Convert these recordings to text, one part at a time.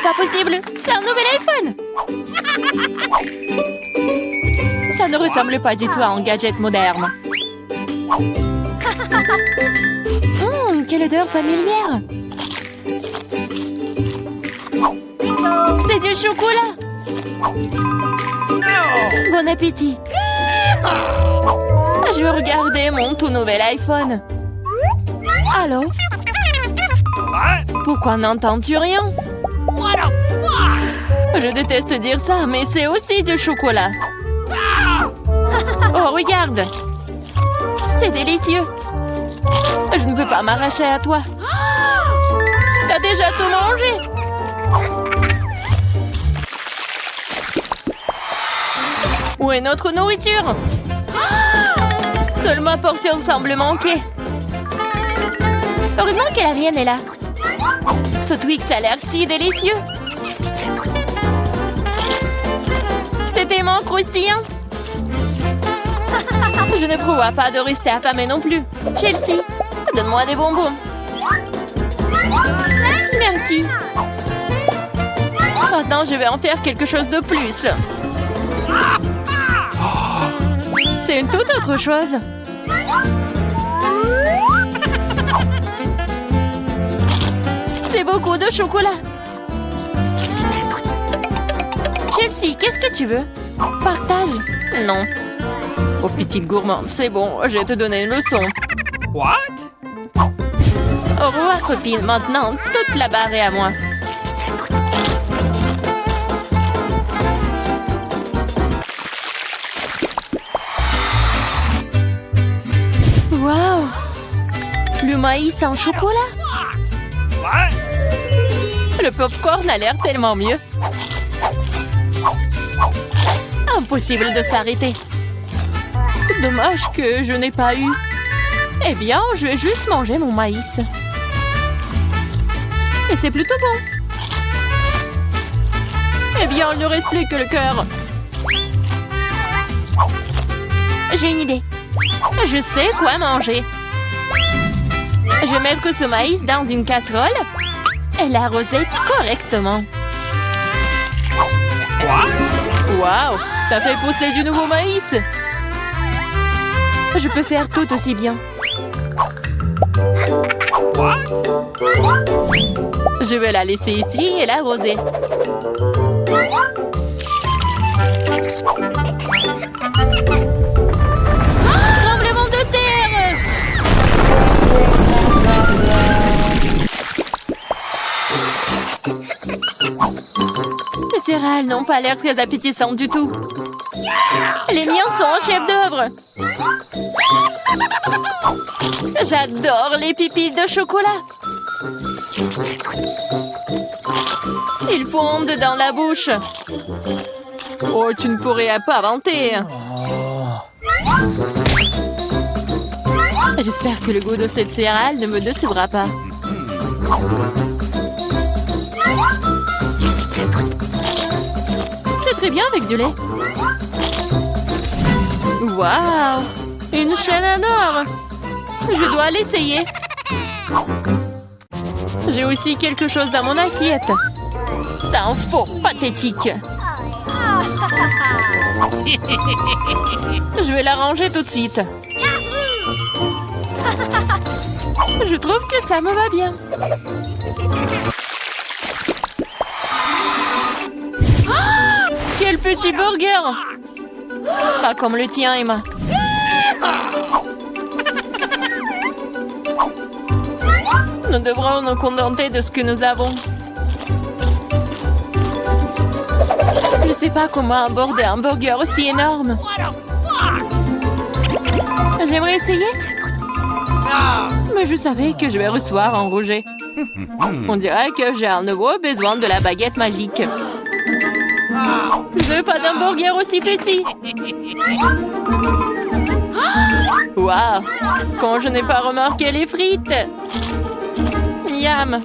n'est pas possible. C'est un nouvel iPhone. Ça ne ressemble pas du tout à un gadget moderne. Quelle odeur familière. C'est du chocolat. Bon appétit. Je veux regarder mon tout nouvel iPhone. Allô? Pourquoi n'entends-tu rien? Je déteste dire ça, mais c'est aussi du chocolat. Oh, regarde. C'est délicieux. Je ne peux pas m'arracher à toi. T'as déjà tout mangé. Où est notre nourriture? Seule ma portion semble manquer. Heureusement que la mienne est là. Ce Twix a l'air si délicieux. C'est tellement croustillant. Je ne prévois pas de rester affamée non plus. Chelsea, donne-moi des bonbons. Merci. Maintenant, je vais en faire quelque chose de plus. C'est une toute autre chose. C'est beaucoup de chocolat. Chelsea, qu'est-ce que tu veux? Partage. Non. Oh, petite gourmande, c'est bon, je vais te donner une leçon. What? Au revoir, copine. Maintenant, toute la barre est à moi. Waouh! Le maïs en chocolat? What? Le popcorn a l'air tellement mieux. Impossible de s'arrêter. Dommage que je n'ai pas eu. Eh bien, je vais juste manger mon maïs. Et c'est plutôt bon. Eh bien, il ne reste plus que le cœur. J'ai une idée. Je sais quoi manger. Je vais mettre ce maïs dans une casserole et l'arroser correctement. Waouh! T'as fait pousser du nouveau maïs! Je peux faire tout aussi bien. What? Je vais la laisser ici et l'arroser. Tremblement de terre! Les céréales n'ont pas l'air très appétissantes du tout. Les miens sont en chef-d'œuvre. J'adore les pipilles de chocolat. Ils fondent dans la bouche. Oh, tu ne pourrais pas vanter. J'espère que le goût de cette céréale ne me décevra pas. C'est très bien avec du lait. Waouh! Une chaîne en or! Je dois l'essayer. J'ai aussi quelque chose dans mon assiette. T'es un faux pathétique. Je vais la ranger tout de suite. Je trouve que ça me va bien. Quel petit burger! Pas comme le tien, Emma. Nous devrons nous contenter de ce que nous avons. Je ne sais pas comment aborder un burger aussi énorme. J'aimerais essayer. Mais je savais que je vais recevoir un rejet. On dirait que j'ai à nouveau besoin de la baguette magique. Je veux pas d'un burger aussi petit. Waouh! Quand je n'ai pas remarqué les frites. Miam!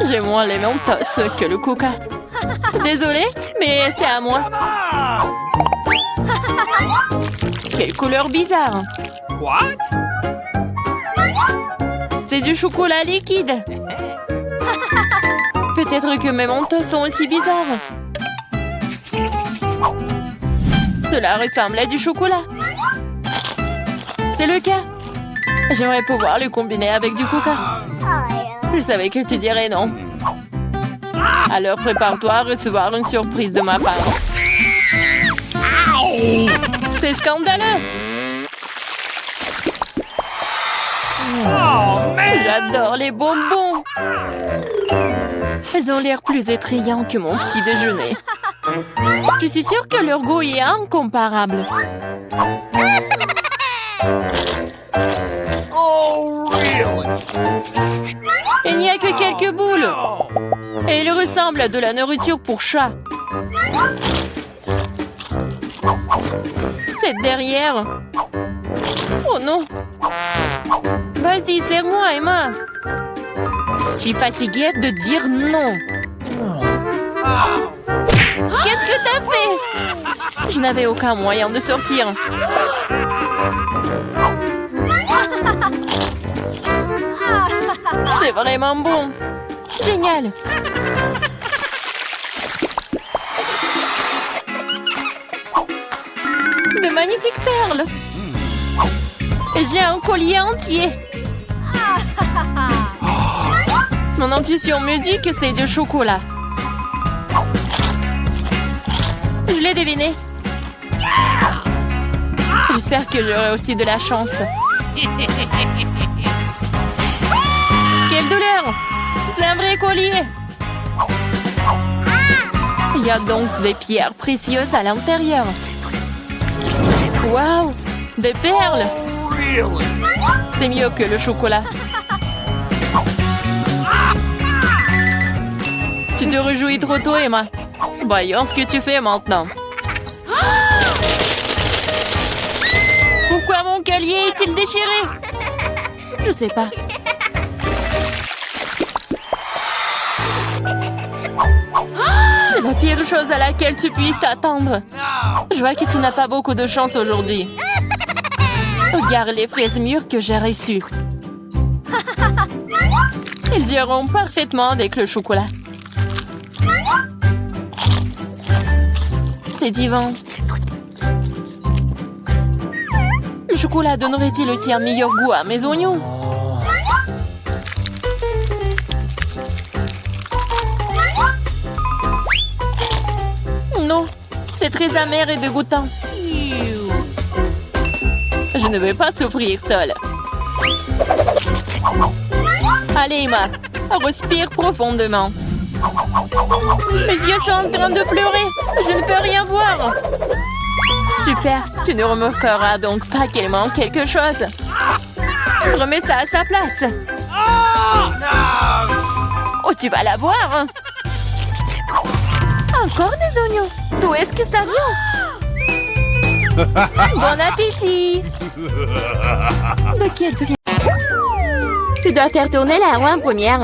J'ai moins les Mentos que le Coca. Désolée, mais c'est à moi. Quelle couleur bizarre! What? du chocolat liquide. Peut-être que mes mentos sont aussi bizarres. Cela ressemble à du chocolat. C'est le cas. J'aimerais pouvoir le combiner avec du coca. Je savais que tu dirais non. Alors prépare-toi à recevoir une surprise de ma part. C'est scandaleux. J'adore les bonbons. Elles ont l'air plus attrayants que mon petit déjeuner. Je suis sûre que leur goût est incomparable. Il n'y a que quelques boules. Et ils ressemblent à de la nourriture pour chat. C'est derrière. Oh non. Vas-y, serre-moi, Emma. Je suis fatiguée de dire non. Qu'est-ce que t'as fait? Je n'avais aucun moyen de sortir. C'est vraiment bon. Génial. De magnifiques perles. J'ai un collier entier. Mon intuition me dit que c'est du chocolat. Je l'ai deviné. J'espère que j'aurai aussi de la chance. Quelle douleur! C'est un vrai collier. Il y a donc des pierres précieuses à l'intérieur. Waouh! Des perles! C'est mieux que le chocolat. Tu te réjouis trop tôt, Emma. Voyons ce que tu fais maintenant. Pourquoi mon collier est-il déchiré? Je sais pas. C'est la pire chose à laquelle tu puisses t'attendre. Je vois que tu n'as pas beaucoup de chance aujourd'hui. Regarde les fraises mûres que j'ai reçues. Ils iront parfaitement avec le chocolat. C'est divin. Le chocolat donnerait-il aussi un meilleur goût à mes oignons? Non, c'est très amer et dégoûtant. Je ne veux pas souffrir seule. Allez, Emma, respire profondément. Mes yeux sont en train de pleurer. Je ne peux rien voir. Super, tu ne remarqueras donc pas qu'il manque quelque chose. Remets ça à sa place. Oh, tu vas la voir. Encore des oignons. D'où est-ce que ça vient? Bon appétit. De quel prix? Tu dois faire tourner la roue en première.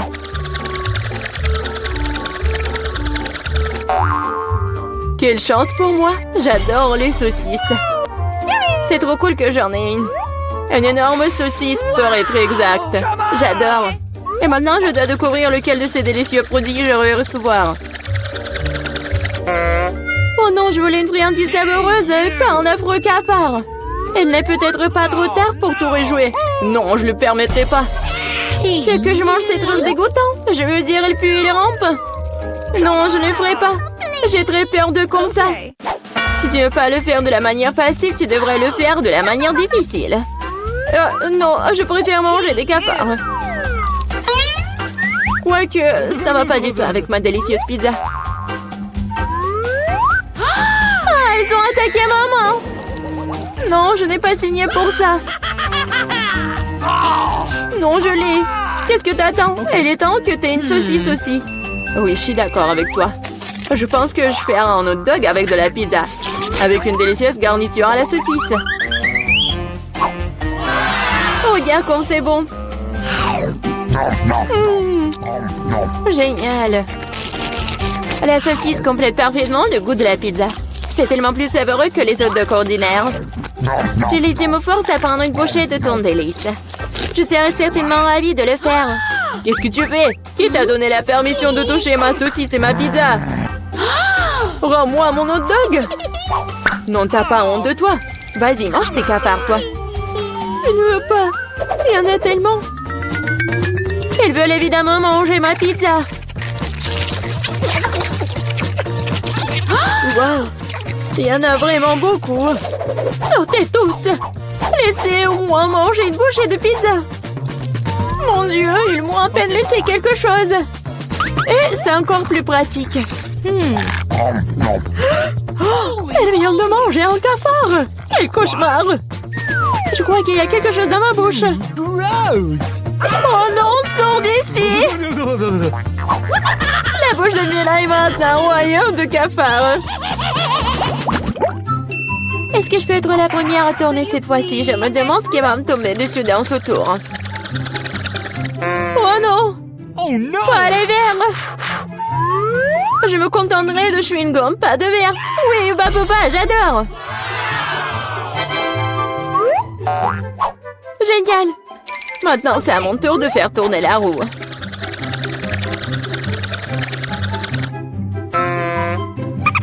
Quelle chance pour moi! J'adore les saucisses. C'est trop cool que j'en ai une. Une énorme saucisse pour être exact. J'adore. Et maintenant, je dois découvrir lequel de ces délicieux produits je vais recevoir. Oh non, je voulais une friandise savoureuse, pas un affreux cafard. Il n'est peut-être pas trop tard pour tout rejouer. Non, je le permettrai pas. Ce que je mange, c'est trop dégoûtant. Je veux dire, il pue et il rampe. Non, je ne le ferai pas. J'ai très peur de comme ça. Si tu ne veux pas le faire de la manière facile, tu devrais le faire de la manière difficile. Non, je préfère manger des cafards. Quoique, ça va pas du tout avec ma délicieuse pizza. Ah, ils ont attaqué maman. Non, je n'ai pas signé pour ça. Non, je l'ai. Qu'est-ce que t'attends? Il est temps que t'aies une saucisse aussi. Oui, je suis d'accord avec toi. Je pense que je ferai un hot dog avec de la pizza. Avec une délicieuse garniture à la saucisse. Oh, regarde comme c'est bon. Génial. La saucisse complète parfaitement le goût de la pizza. C'est tellement plus savoureux que les hot dogs ordinaires. Je les me force à prendre une bouchée de ton délice. Je serais certainement ravie de le faire. Qu'est-ce que tu fais? Qui t'a donné la permission de toucher ma saucisse et ma pizza? Rends-moi mon hot dog! Non, t'as pas honte de toi. Vas-y, mange tes cafards, toi. Je ne veux pas. Il y en a tellement. Ils veulent évidemment manger ma pizza. Wow! Il y en a vraiment beaucoup. Sortez tous! Laissez au moins manger une bouchée de pizza. Mon Dieu, ils m'ont à peine laissé quelque chose. Et c'est encore plus pratique. Oh, elle vient de manger un cafard. Quel cauchemar! Je crois qu'il y a quelque chose dans ma bouche. Gross! Oh non, sors d'ici! La bouche de Mila est maintenant un royaume de cafards. Est-ce que je peux être la première à tourner cette fois-ci? Je me demande ce qui va me tomber dessus dans ce tour. Oh non! Oh no! Pas les verres! Je me contenterai de chewing-gum, pas de verre. Oui, bah papa, j'adore. Génial! Maintenant, c'est à mon tour de faire tourner la roue.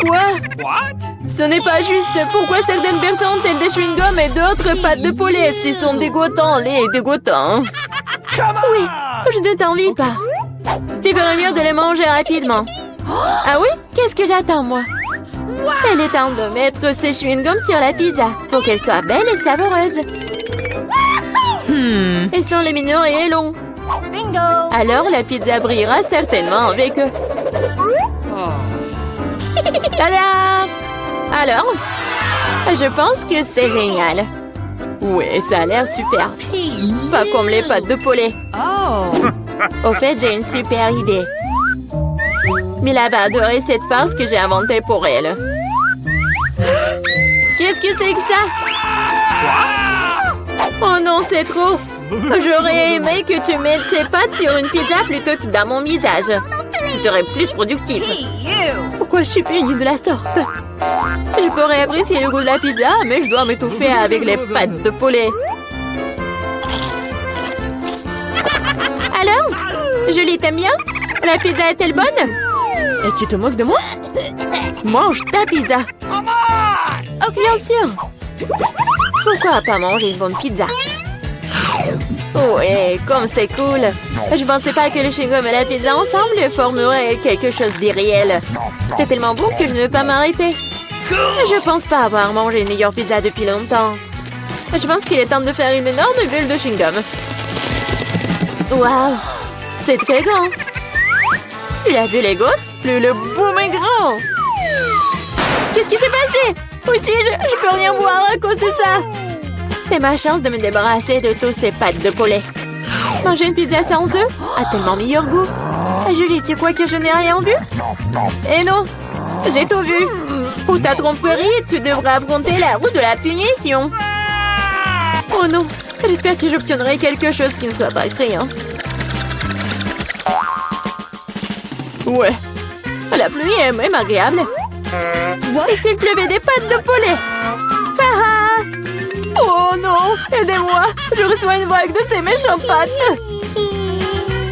Quoi? What? Ce n'est pas juste. Pourquoi certaines personnes ont-elles des chewing-gums et d'autres pâtes de poulet? Ils sont dégoûtants, les dégoûtants. Oui, je ne t'envie pas. Tu ferais mieux de les manger rapidement. Ah oui? Qu'est-ce que j'attends, moi? Il est temps de mettre ces chewing-gums sur la pizza pour qu'elle soit belle et savoureuse. Ils sont lumineux et longs. Bingo! Alors, la pizza brillera certainement avec eux. Tada! Alors, je pense que c'est génial. Oui, ça a l'air super. Pas comme les pâtes de poulet. Au fait, j'ai une super idée. Mila va adorer cette farce que j'ai inventée pour elle. Qu'est-ce que c'est que ça? Oh non, c'est trop. J'aurais aimé que tu mettes tes pâtes sur une pizza plutôt que dans mon visage. Ce serait plus productif. Pourquoi je suis punie de la sorte? Je pourrais apprécier le goût de la pizza, mais je dois m'étouffer avec les pâtes de poulet. Alors? Julie, t'aimes bien? La pizza est-elle bonne? Et tu te moques de moi? Mange ta pizza. Oh, bien sûr. Pourquoi pas manger une bonne pizza? Ouais, comme c'est cool. Je pensais pas que le chewing-gum et la pizza ensemble formeraient quelque chose d'irréel. C'est tellement bon que je ne veux pas m'arrêter. Je pense pas avoir mangé une meilleure pizza depuis longtemps. Je pense qu'il est temps de faire une énorme bulle de chewing-gum. Waouh, c'est très grand. Tu l'as vu les gosses? Plus le boom est grand. Qu'est-ce qui s'est passé? Où suis-je? Je peux rien voir à cause de ça. C'est ma chance de me débarrasser de tous ces pâtes de poulet. Manger une pizza sans œufs a tellement meilleur goût. Julie, tu crois que je n'ai rien vu? Eh non, j'ai tout vu. Pour ta tromperie, tu devras affronter la roue de la punition. Oh non, j'espère que j'obtiendrai quelque chose qui ne soit pas effrayant. Ouais, la pluie est même agréable. Et s'il pleuvait des pâtes de poulet? Ah! Oh non, aidez-moi, je reçois une vague de ces méchantes pâtes.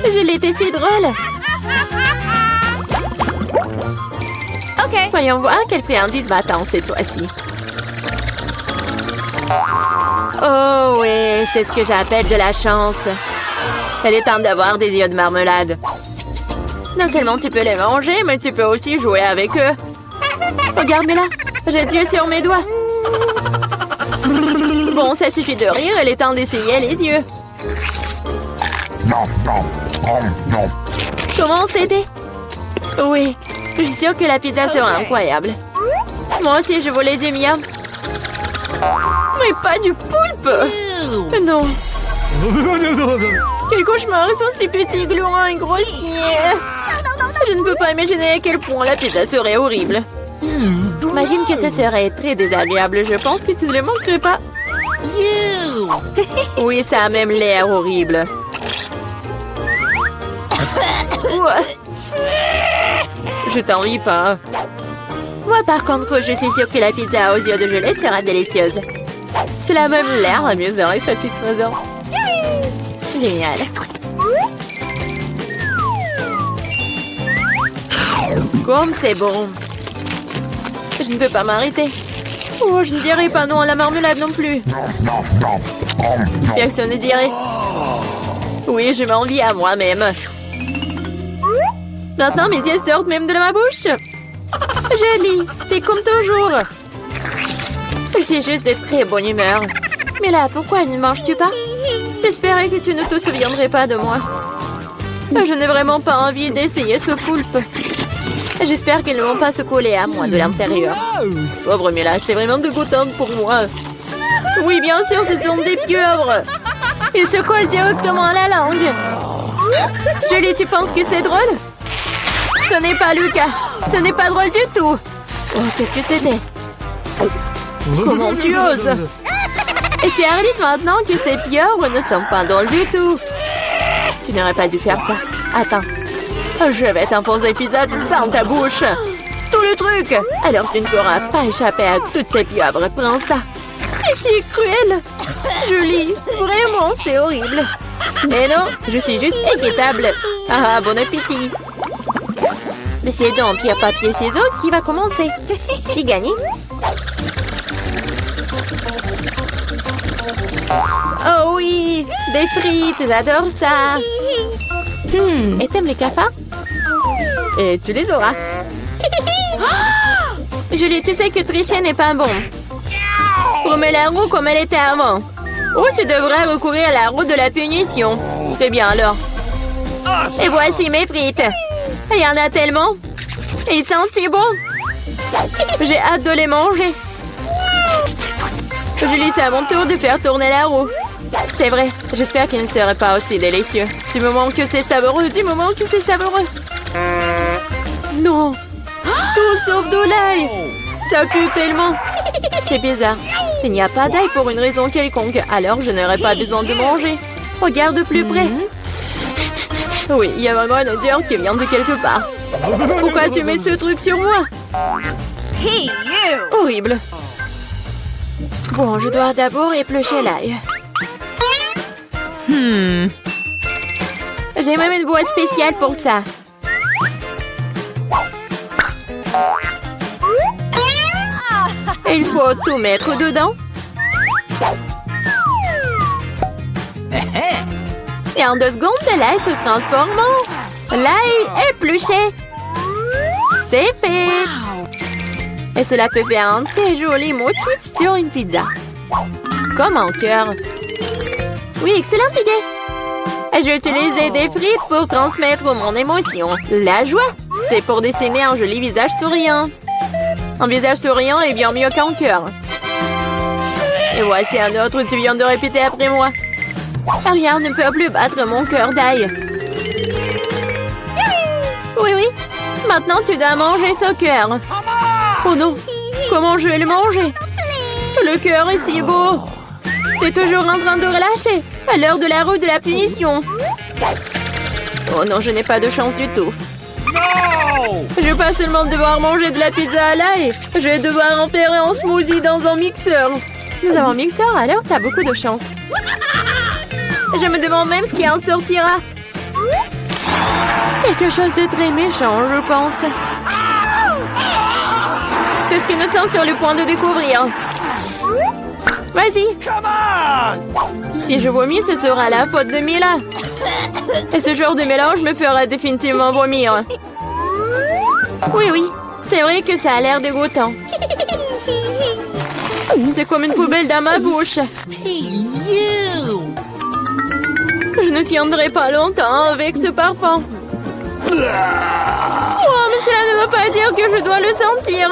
Je l'étais si drôle. Ok, voyons voir quelle friandise m'attend cette fois-ci. Oh oui, c'est ce que j'appelle de la chance. Elle est temps d'avoir des yeux de marmelade. Non seulement tu peux les manger, mais tu peux aussi jouer avec eux. Regarde-moi là, j'ai des yeux sur mes doigts. Bon, ça suffit de rire, il est temps d'essayer les yeux. Comment c'était? Oui, je suis sûre que la pizza sera incroyable. Moi aussi, je voulais du miam. Mais pas du poulpe! Non. Quel cauchemar, ils sont si petits, gluants et grossiers. Je ne peux pas imaginer à quel point la pizza serait horrible. Imagine que ce serait très désagréable. Je pense que tu ne le manquerais pas. Oui, ça a même l'air horrible. Je t'envie pas. Moi, par contre, je suis sûre que la pizza aux yeux de gelée sera délicieuse. Cela a même l'air amusant et satisfaisant. Génial. Comme c'est bon. Je ne peux pas m'arrêter. Oh, je ne dirai pas non à la marmelade non plus. Personne ne dirait. Oui, je m'envie à moi-même. Maintenant, mes yeux sortent même de ma bouche. Jolie, t'es comme toujours. Je suis juste de très bonne humeur. Mais là, pourquoi ne manges-tu pas? J'espérais que tu ne te souviendrais pas de moi. Je n'ai vraiment pas envie d'essayer ce poulpe. J'espère qu'ils ne vont pas se coller à moi de l'intérieur. Pauvre Mila, c'est vraiment dégoûtant pour moi. Oui, bien sûr, ce sont des pieuvres. Ils se collent directement à la langue. Julie, tu penses que c'est drôle? Ce n'est pas Lucas. Ce n'est pas drôle du tout. Oh, qu'est-ce que c'était? Comment tu oses? Et tu réalises maintenant que ces pieuvres ne sont pas drôles du tout. Tu n'aurais pas dû faire ça. Attends. Je vais t'enfoncer pizza dans ta bouche. Tout le truc. Alors tu ne pourras pas échapper à toutes ces pieuvres. Prends ça. C'est cruel. Julie, vraiment, c'est horrible. Mais non, je suis juste équitable. Ah, bon appétit. Mais c'est donc pierre, papier, ciseaux qui va commencer. J'ai gagné. Oh oui, des frites, j'adore ça. Et t'aimes les cafards? Et tu les auras. Julie, tu sais que tricher n'est pas bon. Remets la roue comme elle était avant. Ou tu devrais recourir à la roue de la punition. Très bien alors. Et voici mes frites. Il y en a tellement. Et ils sentent si bon. J'ai hâte de les manger. Julie, c'est à mon tour de faire tourner la roue. C'est vrai, j'espère qu'il ne serait pas aussi délicieux. Du moment que c'est savoureux, du moment que c'est savoureux. Non, tout sauf de l'ail. Ça coûte tellement. C'est bizarre. Il n'y a pas d'ail pour une raison quelconque, alors je n'aurai pas besoin de manger. Regarde de plus près. Oui, il y a vraiment une odeur qui vient de quelque part. Pourquoi tu mets ce truc sur moi? Hey, you! Horrible. Bon, je dois d'abord éplucher l'ail. J'ai même une boîte spéciale pour ça. Il faut tout mettre dedans. Et en 2 secondes, l'ail se transforme en l'ail épluché. C'est fait. Et cela peut faire un très joli motif sur une pizza. Comme un cœur. Oui, excellente idée. Je vais utiliser des frites pour transmettre mon émotion. La joie, c'est pour dessiner un joli visage souriant. Un visage souriant est bien mieux qu'un cœur. Et voici un autre que tu viens de répéter après moi. Rien ne peut plus battre mon cœur d'ail. Oui, oui. Maintenant, tu dois manger ce cœur. Oh non, comment je vais le manger? Le cœur est si beau. T'es toujours en train de relâcher à l'heure de la roue de la punition. Oh non, je n'ai pas de chance du tout. Je vais pas seulement devoir manger de la pizza à l'ail, je vais devoir en faire un smoothie dans un mixeur. Nous avons un mixeur, alors t'as beaucoup de chance. Je me demande même ce qui en sortira. Quelque chose de très méchant, je pense. C'est ce que nous sommes sur le point de découvrir. Vas-y. Si je vomis, ce sera la faute de Mila. Et ce genre de mélange me fera définitivement vomir. Oui, oui. C'est vrai que ça a l'air dégoûtant. C'est comme une poubelle dans ma bouche. Je ne tiendrai pas longtemps avec ce parfum. Oh, mais cela ne veut pas dire que je dois le sentir.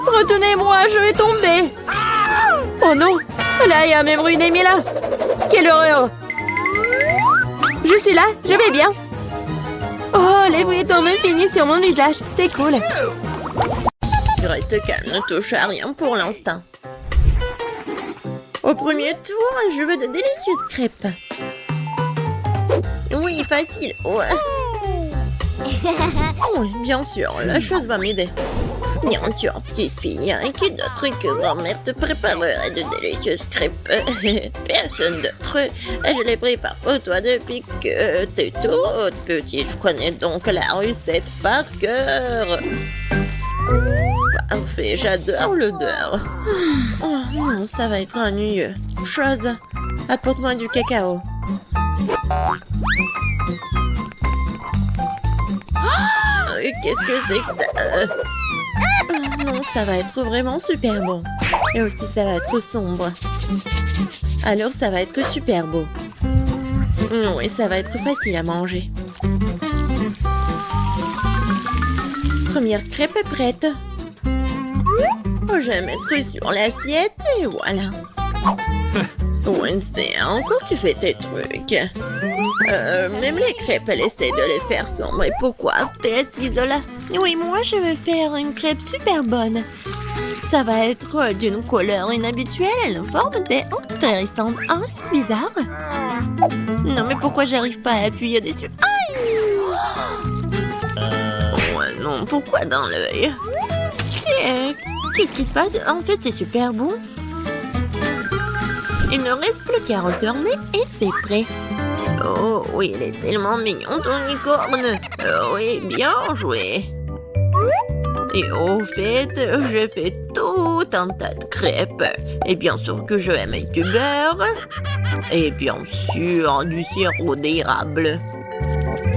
Retenez-moi, je vais tomber. Oh non, là, il y a même ruiné Mila. Quelle horreur. Je suis là, je vais bien. Oh, les frites ont même fini sur mon visage. C'est cool. Reste calme, ne touche à rien pour l'instant. Au premier tour, je veux de délicieuses crêpes. Oui, facile. Ouais. Oui, bien sûr, la chose va m'aider. Bien sûr, petite fille, hein, qui d'autre que grand-mère te préparerait de délicieuses crêpes? Personne d'autre. Je les prépare pour toi depuis que t'es toute petite. Je connais donc la recette par cœur. Parfait, j'adore l'odeur. Oh non, ça va être ennuyeux. Chose, apporte-moi du cacao. Qu'est-ce que c'est que ça? Oh non, ça va être vraiment super bon. Et aussi, ça va être sombre. Alors, ça va être super beau. Oui, ça va être facile à manger. Première crêpe est prête. Oh, je vais mettre sur l'assiette et voilà. Wednesday, encore tu fais tes trucs. Même les crêpes, elle essaie de les faire sombres. Et pourquoi t'es assise là? Oui, moi je vais faire une crêpe super bonne. Ça va être d'une couleur inhabituelle, une forme intéressante. Oh, c'est bizarre. Non, mais pourquoi j'arrive pas à appuyer dessus? Aïe! Ouais, non, pourquoi dans l'œil? Qu'est-ce qui se passe? En fait, c'est super bon. Il ne reste plus qu'à retourner et c'est prêt. Oh oui, il est tellement mignon ton licorne. Oui, bien joué. Et au fait, je fais tout un tas de crêpes. Et bien sûr que je vais mettre du beurre. Et bien sûr, du sirop d'érable.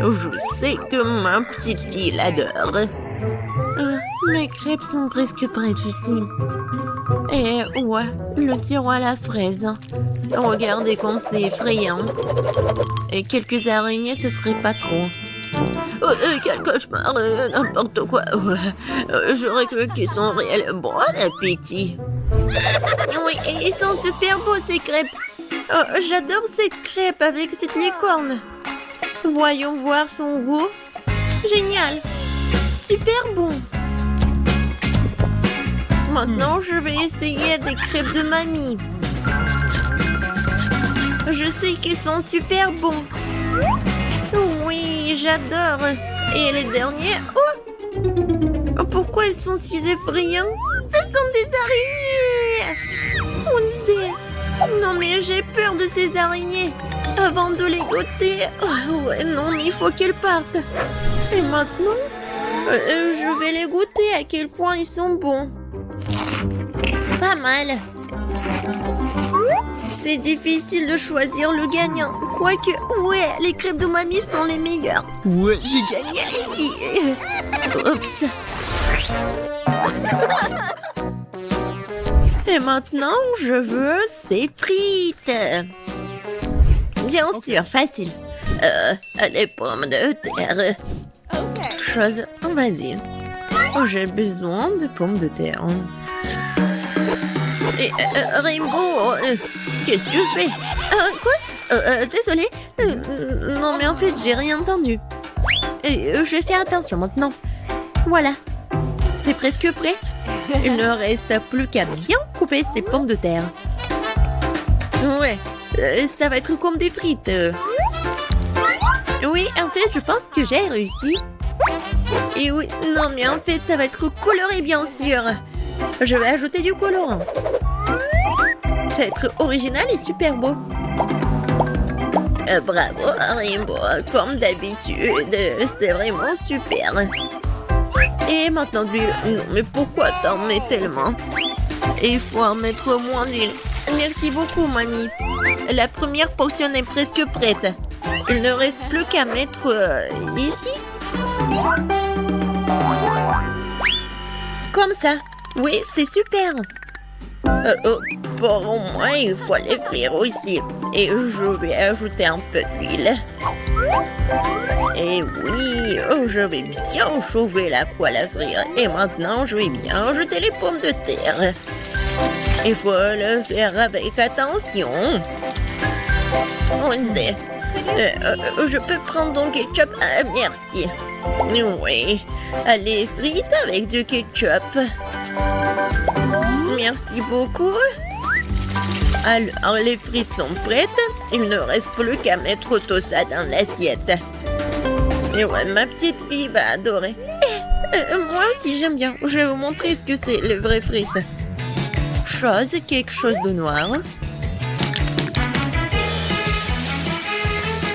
Je sais que ma petite fille l'adore. Mes crêpes sont presque prêtes ici. Et ouais, le sirop à la fraise. Regardez comme c'est effrayant. Et quelques araignées, ce serait pas trop. Quel cauchemar, n'importe quoi. J'aurais cru qu'ils sont réels. Bon appétit. Oui, et ils sont super beaux ces crêpes. Oh, j'adore cette crêpe avec cette licorne. Voyons voir son goût. Génial. Super bon. Maintenant, je vais essayer des crêpes de mamie. Je sais qu'ils sont super bons. Oui, j'adore. Et les derniers... Oh! Pourquoi ils sont si effrayants? Ce sont des araignées! Wednesday! Non, mais j'ai peur de ces araignées. Avant de les goûter... Oh, ouais, non, mais il faut qu'elles partent. Et maintenant, je vais les goûter à quel point ils sont bons. Pas mal. C'est difficile de choisir le gagnant. Quoique, ouais, les crêpes de mamie sont les meilleures. Ouais, j'ai gagné les filles. Oups. Et maintenant, je veux ces frites. Bien sûr, facile. Les pommes de terre. Chose, vas-y. Oh, j'ai besoin de pommes de terre. Et Rainbow, qu'est-ce que tu fais? Quoi? Désolée. Non, mais en fait, j'ai rien entendu. Je vais faire attention maintenant. Voilà. C'est presque prêt. Il ne reste plus qu'à bien couper ces pommes de terre. Ouais, ça va être comme des frites. Oui, en fait, je pense que j'ai réussi. Et oui, non, mais en fait, ça va être coloré, bien sûr. Je vais ajouter du colorant. Ça va être original et super beau. Bravo, Rainbow. Comme d'habitude, c'est vraiment super. Et maintenant, d'huile. Non, mais pourquoi t'en mets tellement? Il faut en mettre moins d'huile. Merci beaucoup, mamie. La première portion est presque prête. Il ne reste plus qu'à mettre ici. Comme ça. Oui, c'est super. Pour moi, il faut les frire aussi. Et je vais ajouter un peu d'huile. Et oui, je vais bien chauffer la poêle à frire. Et maintenant, je vais bien ajouter les pommes de terre. Il faut le faire avec attention. Je peux prendre ton ketchup? Merci. Oui, allez, frites avec du ketchup. Merci beaucoup. Alors, les frites sont prêtes. Il ne reste plus qu'à mettre tout ça dans l'assiette. Et ouais, ma petite fille va adorer. Moi aussi, j'aime bien. Je vais vous montrer ce que c'est, le vrai frites. Quelque chose de noir.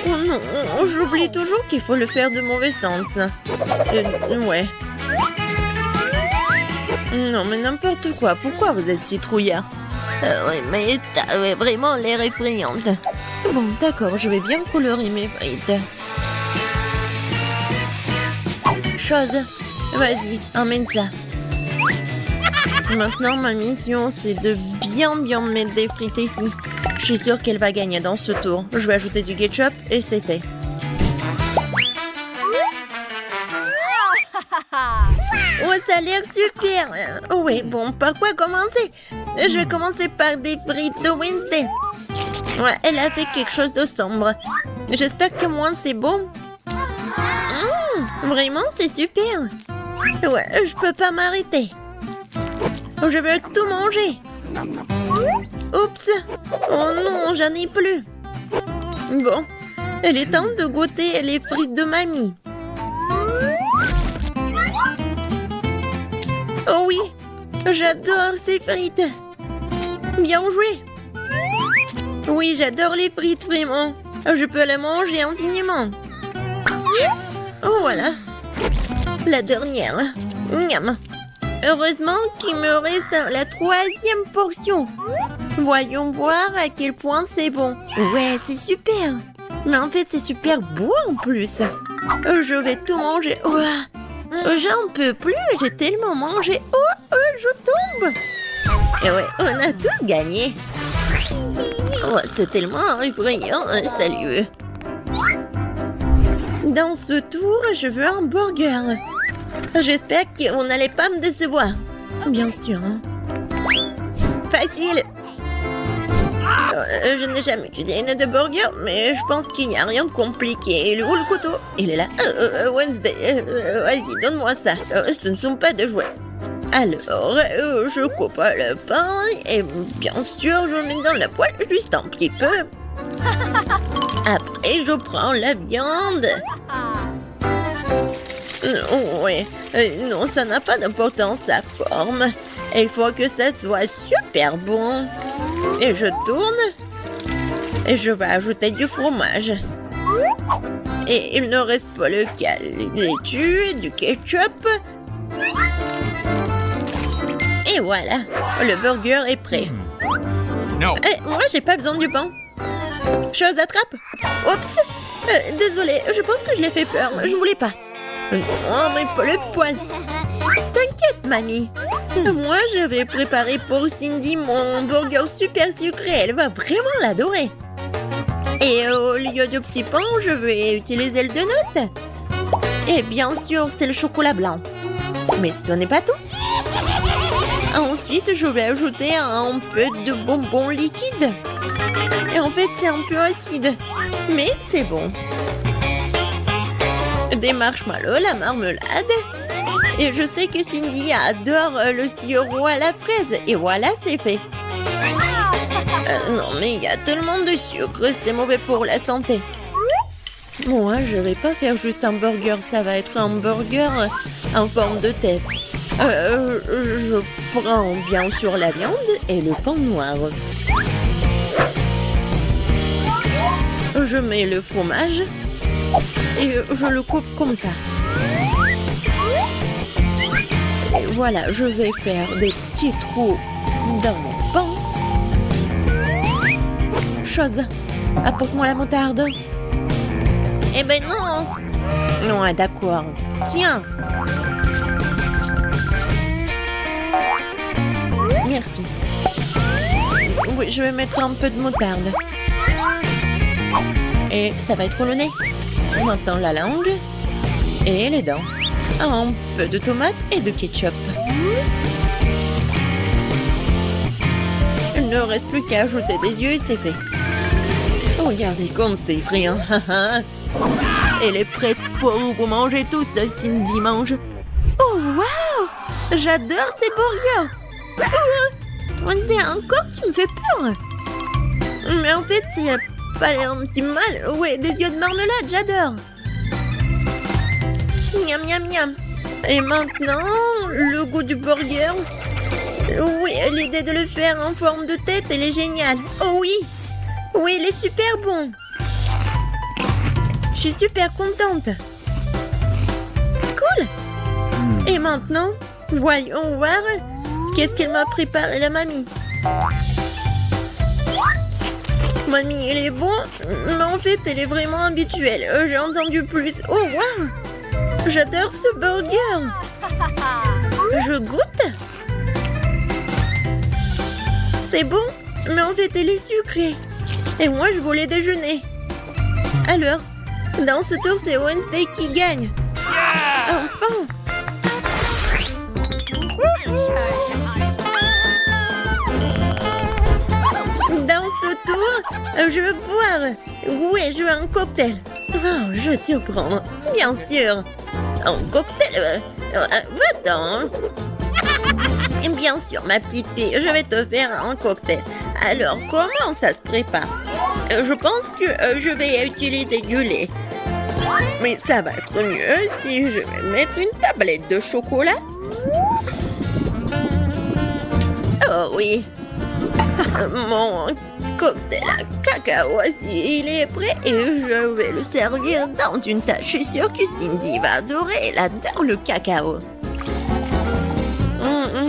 Oh non, j'oublie toujours qu'il faut le faire de mauvais sens. Ouais. Non, mais n'importe quoi. Pourquoi vous êtes si trouillard? Oui, mais t'as vraiment l'air effrayante. Bon, d'accord, je vais bien colorer mes frites. Vas-y, emmène ça. Maintenant, ma mission, c'est de bien mettre des frites ici. Je suis sûre qu'elle va gagner dans ce tour. Je vais ajouter du ketchup et c'est fait. Oh, ça a l'air super. Oui, bon, par quoi commencer? Je vais commencer par des frites de Wednesday. Ouais, elle a fait quelque chose de sombre. J'espère que moi, c'est bon. Vraiment, c'est super. Ouais, je peux pas m'arrêter. Je veux tout manger. Oups. Oh non, j'en ai plus. Bon, il est temps de goûter les frites de mamie. Oh oui, j'adore ces frites. Bien joué. Oui, j'adore les frites, vraiment. Je peux les manger infiniment. Oh, voilà. La dernière. Miam. Heureusement qu'il me reste la 3e portion. Voyons voir à quel point c'est bon. Ouais, c'est super. Mais en fait, c'est super beau en plus. Je vais tout manger. J'en peux plus, j'ai tellement mangé. Je tombe. Et ouais, on a tous gagné. C'est tellement effrayant. Salut. Dans ce tour, je veux un burger. J'espère qu'on n'allait pas me décevoir. Bien sûr. Facile. Je n'ai jamais cuisiné de burger, mais je pense qu'il n'y a rien de compliqué. Il est où le couteau? Il est là. Wednesday, vas-y, donne-moi ça. Ce ne sont pas de jouets. Alors, je coupe le pain et bien sûr, je le mets dans la poêle juste un petit peu. Après, je prends la viande. Oui, non, ça n'a pas d'importance, sa forme. Il faut que ça soit super bon. Et je tourne. Et je vais ajouter du fromage. Et il ne reste pas le laitue, du ketchup. Et voilà, le burger est prêt. No. Moi, j'ai pas besoin du pain. Attrape. Oups. Désolée, je pense que je l'ai fait peur. Je voulais pas. Non, mais pas le poil. T'inquiète, mamie. Moi, je vais préparer pour Cindy mon burger super sucré. Elle va vraiment l'adorer. Et au lieu de petit pain, je vais utiliser le donut. Et bien sûr, c'est le chocolat blanc. Mais ce n'est pas tout. Ensuite, je vais ajouter un peu de bonbons liquides. Et en fait, c'est un peu acide. Mais c'est bon. Des marshmallows, la marmelade. Et je sais que Cindy adore le sirop à la fraise. Et voilà, c'est fait. Non, mais il y a tellement de sucre, c'est mauvais pour la santé. Moi, je vais pas faire juste un burger, ça va être un burger en forme de tête. Je prends bien sûr la viande et le pain noir. Je mets le fromage et je le coupe comme ça. Et voilà, je vais faire des petits trous dans mon pain. Apporte-moi la moutarde. Eh ben non. Non, d'accord. Tiens. Merci. Oui, je vais mettre un peu de moutarde. Et ça va être le nez. Maintenant la langue et les dents. Un peu de tomate et de ketchup. Il ne reste plus qu'à ajouter des yeux et c'est fait. Regardez comme c'est effrayant. Elle est prête pour vous manger tout ça, Cindy mange. Oh, waouh! J'adore ces burgers. Encore, tu me fais peur. Mais en fait, il n'y a pas l'air un petit mal. Ouais, des yeux de marmelade, j'adore. Miam, miam, miam. Et maintenant, le goût du burger. Oui, l'idée de le faire en forme de tête, elle est géniale. Oh oui. Oui, il est super bon. Je suis super contente. Cool. Et maintenant, voyons voir qu'est-ce qu'elle m'a préparé la mamie. Mamie, il est bon, mais en fait, elle est vraiment habituelle. J'ai entendu plus. Oh, waouh! J'adore ce burger. Je goûte. C'est bon, mais en fait, elle est sucrée. Et moi, je voulais déjeuner. Alors, dans ce tour, c'est Wednesday qui gagne. Enfin! Dans ce tour, je veux boire. Oui, je veux un cocktail. Oh, je vais te prendre, bien sûr. Un cocktail. Va-t'en. Bien sûr, ma petite fille, je vais te faire un cocktail. Alors, comment ça se prépare? Je pense que je vais utiliser du lait. Mais ça va être mieux si je vais mettre une tablette de chocolat. Oh oui. Mon cocktail à cacao, il est prêt et je vais le servir dans une tasse. Je suis sûre que Cindy va adorer. Elle adore le cacao.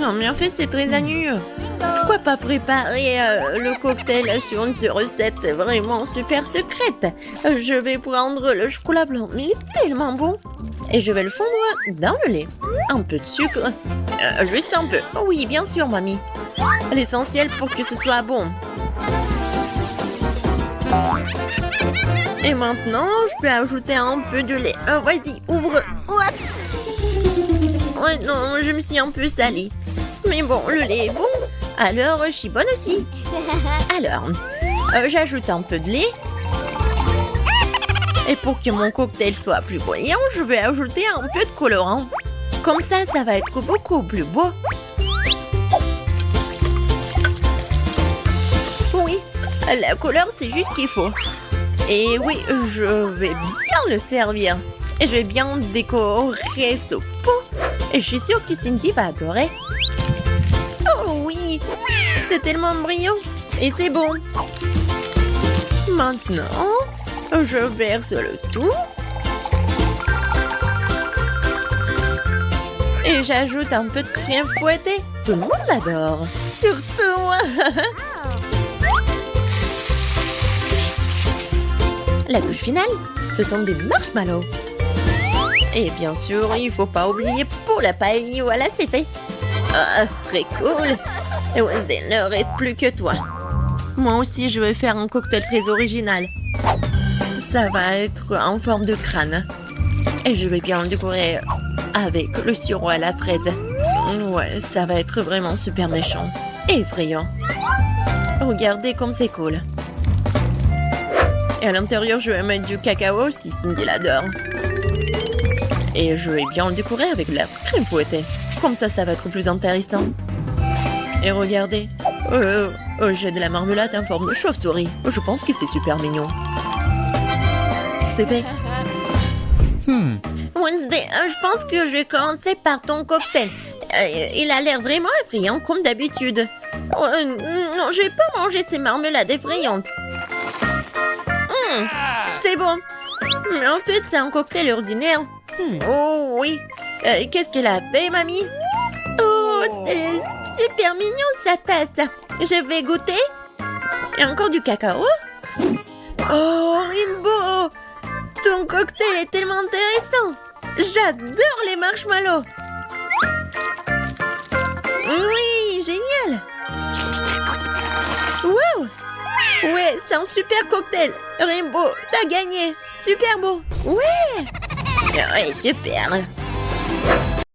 Non, mais en fait, c'est très ennuyeux. Pourquoi pas préparer le cocktail sur une recette vraiment super secrète? Je vais prendre le chocolat blanc, mais il est tellement bon. Et je vais le fondre dans le lait. Un peu de sucre. Juste un peu. Oh oui, bien sûr, mamie. L'essentiel pour que ce soit bon. Et maintenant, je peux ajouter un peu de lait. Vas-y, ouvre. Oups. Ouais, non, je me suis un peu salie. Mais bon, le lait est bon. Alors, je suis bonne aussi. Alors, j'ajoute un peu de lait. Et pour que mon cocktail soit plus brillant, je vais ajouter un peu de colorant. Comme ça va être beaucoup plus beau. Oui, la couleur, c'est juste ce qu'il faut. Et oui, je vais bien le servir. Et je vais bien décorer ce pot. Et je suis sûre que Cindy va adorer. Oh oui, c'est tellement brillant. Et c'est bon. Maintenant, je verse le tout. Et j'ajoute un peu de crème fouettée. Tout le monde l'adore. Surtout moi. La touche finale, ce sont des marshmallows. Et bien sûr, il ne faut pas oublier pour la paille. Voilà, c'est fait. Ah, très cool. Et Wednesday, il ne reste plus que toi. Moi aussi, je vais faire un cocktail très original. Ça va être en forme de crâne. Et je vais bien le décorer avec le sirop à la fraise. Ouais, ça va être vraiment super méchant. Et effrayant. Regardez comme c'est cool. Et à l'intérieur, je vais mettre du cacao si Cindy l'adore. Et je vais bien le décorer avec de la crème fouettée. Comme ça va être plus intéressant. Et regardez. J'ai de la marmelade en forme de chauve-souris. Je pense que c'est super mignon. C'est fait. Wednesday, je pense que je vais commencer par ton cocktail. Il a l'air vraiment effrayant comme d'habitude. Non, je vais pas manger ces marmelades effrayantes. C'est bon. Mais en fait, c'est un cocktail ordinaire. Oh oui. Qu'est-ce qu'elle a fait, mamie? Oh, c'est super mignon, sa tasse. Je vais goûter. Et encore du cacao. Oh, Rainbow. Ton cocktail est tellement intéressant. J'adore les marshmallows. Oui, génial. Wow. Ouais, c'est un super cocktail. Rainbow, t'as gagné. Super beau. Ouais. Ouais, super.